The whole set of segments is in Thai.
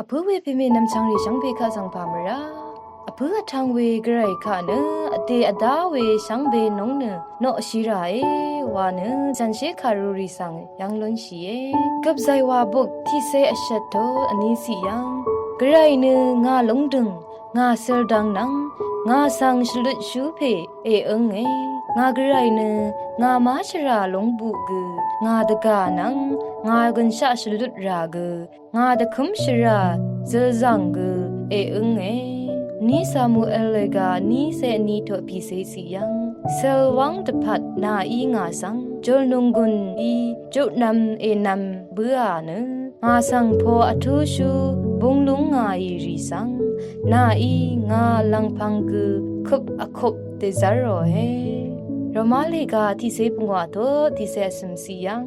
อเพื่อเวพิเมนำชังริชังเบคาสังพามราอเพื่อทางเวกระไรคะเนอเตอดาเวชังเบนงเนโนชิราเอวาเนจันเชคารุริสังยังล้นชีเอกับใจว่าบุกที่เซอชัดโตอันนี้สิยังกระไรเนงาลงดึงงาเซลดังนังงาสังชลุดชูเพเอเงากระไรเนงามาชราลงบุกงาดกานังงากันชะชลุดรากงาดคุมชราเจจังเอนี่ซามูเอลกานี่เซนี่ทอพิเศษสิยังเซลวังตะพัดนาอีงาสังจลนงกุนอีจุนำนำเบื่อเนงาสังพออทุชูบุงลุงงาอีริสังนาอีงาลังพังคุบอคุบเตซาโรเฮโรมาเลกาที่เซปงวาโตที่เซสมสิยัง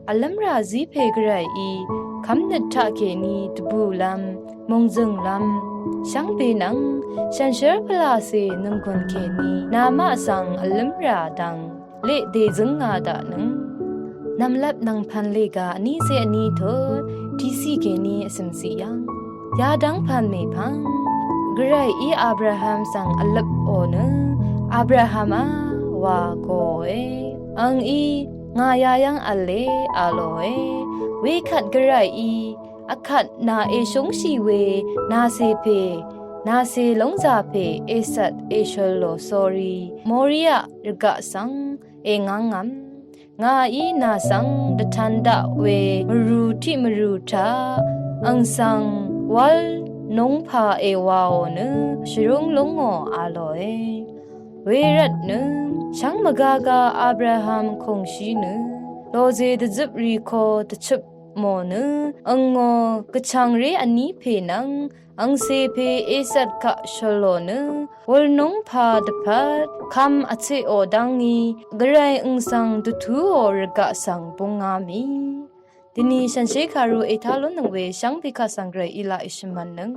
อัลลัมราจีเพกไรอีคำนัดทะเคนีตบูลัมมงจึงลัมช่างเปนังฉันเชื่อพลาเซนึงคนเคนีนามาสังอัลลัมราดังเละเดจึงงาดานึงนำลับนังพันเลกานี่เซนี่โทที่ซีเคนีสมสิยังยาดังพันเมพังกระไรอีอับราฮัมสังอัลลับโอเนอับราฮัมวาโกเออังอีงายายังอเลอาโลเอเวขัดกระไรอีอคัดนาเอชงชีเวนาเซเพนาเซลงจาเพเอสัตเอชโลสอรีมอริยะรกะสังเองางงงาอีนาสังดทันดะเวมรูทิมรูทาอังสังวัลนงพาเอวาโอเนชรุงลงออาโลเอเวรัตเนช่างมกากาอับราฮัมคงชีเนโลเจดจิบรีโคตชุบโมเนอังงอกะชังเรอันนี้เพนังอังเซเพเอสัดกะชโลเนวลนงพาดพัดคำอเชโอดังงีกระไรอึงสังตุทูโอรกะสังปุงามีดินีฉันเชคารุเอทาลุนงเวชังพิคาสังเกรอิลาอิชมันนึง